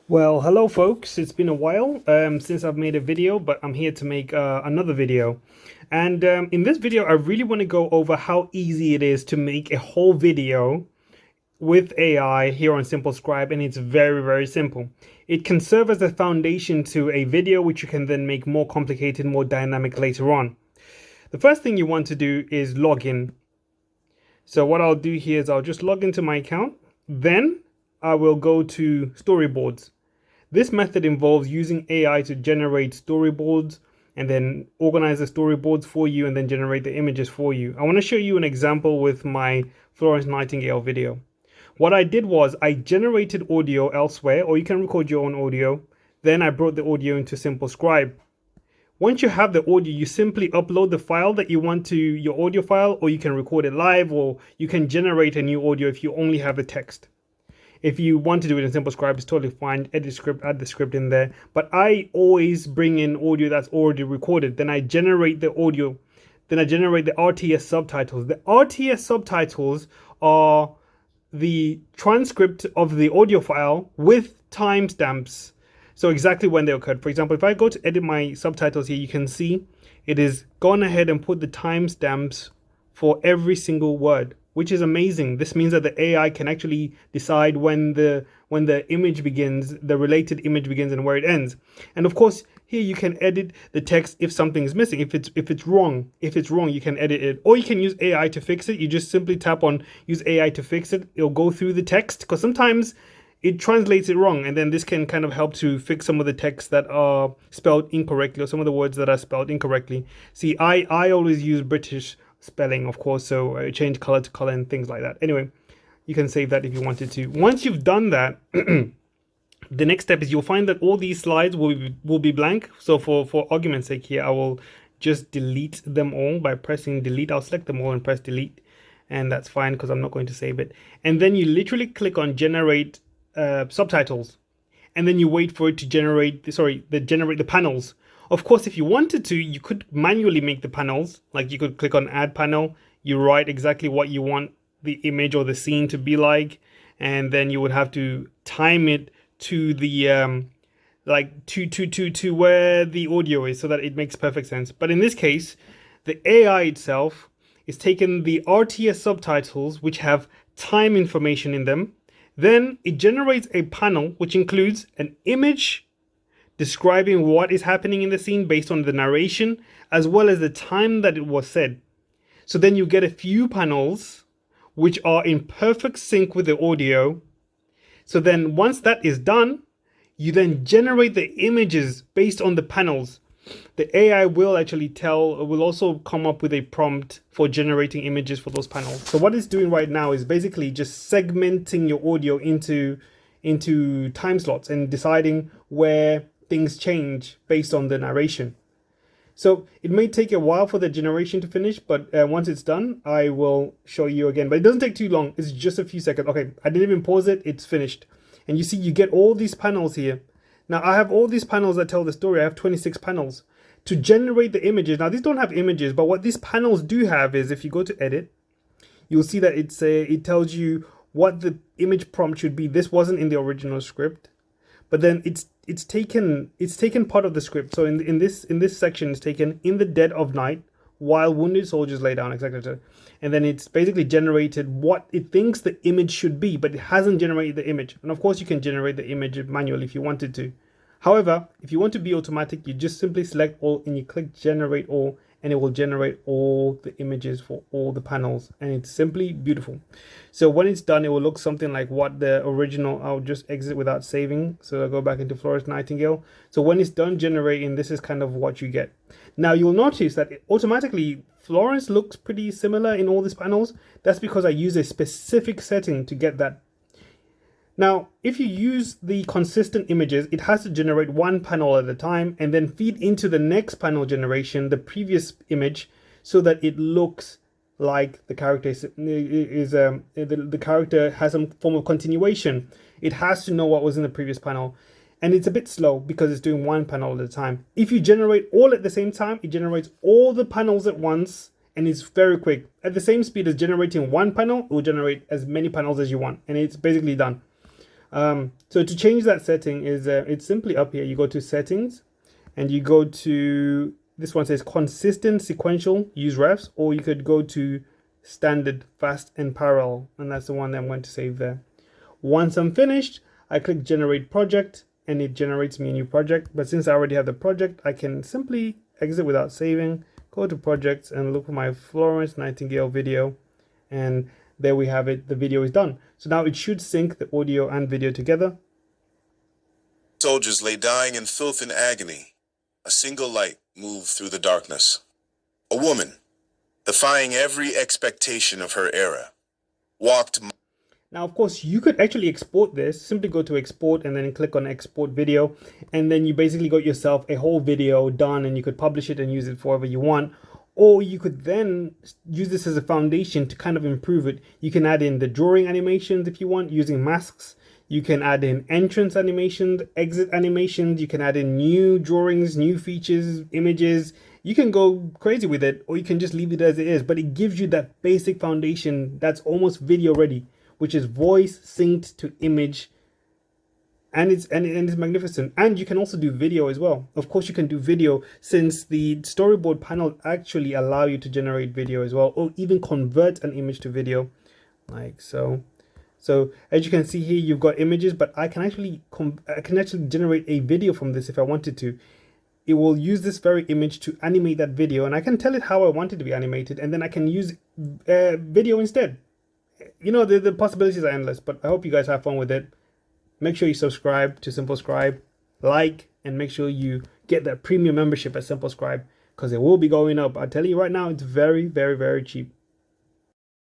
Well, hello folks. It's been a while since I've made a video, but I'm here to make another video. And in this video, I really want to go over how easy it is to make a whole video with AI here on SimpleScribe, and it's very, very simple. It can serve as a foundation to a video, which you can then make more complicated, more dynamic later on. The first thing you want to do is log in. So what I'll do here is I'll just log into my account. Then I will go to Storyboards. This method involves using AI to generate storyboards and then organize the storyboards for you and then generate the images for you. I want to show you an example with my Florence Nightingale video. What I did was I generated audio elsewhere, or you can record your own audio. Then I brought the audio into SimpleScribe. Once you have the audio, you simply upload the file that you want to your audio file, or you can record it live, or you can generate a new audio if you only have the text. If you want to do it in SimpleScribe, it's totally fine. Edit script, add the script in there. But I always bring in audio that's already recorded. Then I generate the audio. Then I generate the RTS subtitles. The RTS subtitles are the transcript of the audio file with timestamps. So exactly when they occurred. For example, if I go to edit my subtitles here, you can see it is gone ahead and put the timestamps for every single word, which is amazing. This means that the AI can actually decide when the image begins, the related image begins, and where it ends. And of course, here you can edit the text if something's missing. If it's wrong, you can edit it, or you can use AI to fix it. You just simply tap on use AI to fix it. It'll go through the text, because sometimes it translates it wrong, and then this can kind of help to fix some of the texts that are spelled incorrectly, or some of the words that are spelled incorrectly. See, I always use British spelling, of course, so I change color to color and things like that. Anyway, you can save that if you wanted to. Once you've done that, the next step is you'll find that all these slides will be blank. So for argument's sake here, I will just delete them all by pressing delete. I'll select them all and press delete, and that's fine because I'm not going to save it. And then you literally click on generate subtitles, and then you wait for it to generate the panels. Of course, if you wanted to, you could manually make the panels. Like, you could click on add panel, you write exactly what you want the image or the scene to be like, and then you would have to time it to the to where the audio is, so that it makes perfect sense. But in this case, the AI itself is taking the RTS subtitles, which have time information in them. Then it generates a panel which includes an image describing what is happening in the scene based on the narration, as well as the time that it was said. So then you get a few panels which are in perfect sync with the audio. So then once that is done, you then generate the images based on the panels. The AI will also come up with a prompt for generating images for those panels. So what it's doing right now is basically just segmenting your audio into time slots and deciding where things change based on the narration. So it may take a while for the generation to finish, but once it's done, I will show you again. But it doesn't take too long. It's just a few seconds. Okay, I didn't even pause it. It's finished. And you see, you get all these panels here. Now, I have all these panels that tell the story. I have 26 panels. To generate the images, now these don't have images, but what these panels do have is, if you go to edit, you'll see that it tells you what the image prompt should be. This wasn't in the original script, but then it's taken part of the script. So in this section, it's taken in the dead of night while wounded soldiers lay down, etc. And then it's basically generated what it thinks the image should be, but it hasn't generated the image. And of course, you can generate the image manually if you wanted to. However, if you want to be automatic, you just simply select all and you click generate all, and it will generate all the images for all the panels, and it's simply beautiful. So when it's done, it will look something like what the original. I'll just exit without saving, so I'll go back into Florence Nightingale. So when it's done generating, this is kind of what you get. Now you'll notice that automatically Florence looks pretty similar in all these panels. That's because I use a specific setting to get that. Now, if you use the consistent images, it has to generate one panel at a time and then feed into the next panel generation the previous image, so that it looks like the character the character has some form of continuation. It has to know what was in the previous panel, and it's a bit slow because it's doing one panel at a time. If you generate all at the same time, it generates all the panels at once, and it's very quick. At the same speed as generating one panel, it will generate as many panels as you want, and it's basically done. So to change that setting is it's simply up here. You go to settings and you go to, this one says consistent sequential use refs, or you could go to standard fast and parallel, and that's the one that I'm going to save there. Once I'm finished, I click generate project and it generates me a new project. But since I already have the project, I can simply exit without saving, go to projects and look for my Florence Nightingale video, and there we have it. The video is done. So now it should sync the audio and video together. Soldiers lay dying in filth and agony. A single light moved through the darkness. A woman, defying every expectation of her era, walked. Now, of course, you could actually export this. Simply go to export and then click on export video. And then you basically got yourself a whole video done, and you could publish it and use it for whatever you want. Or you could then use this as a foundation to kind of improve it. You can add in the drawing animations if you want, using masks. You can add in entrance animations, exit animations. You can add in new drawings, new features, images. You can go crazy with it, or you can just leave it as it is. But it gives you that basic foundation that's almost video ready, which is voice synced to image. And it's magnificent. And you can also do video as well. Of course, you can do video, since the storyboard panel actually allow you to generate video as well, or even convert an image to video, like so. So as you can see here, you've got images, but I can actually generate a video from this if I wanted to. It will use this very image to animate that video, and I can tell it how I want it to be animated, and then I can use video instead. You know, the possibilities are endless, but I hope you guys have fun with it. Make sure you subscribe to SimpleScribe, like, and make sure you get that premium membership at SimpleScribe, because it will be going up. I tell you right now, it's very, very, very cheap.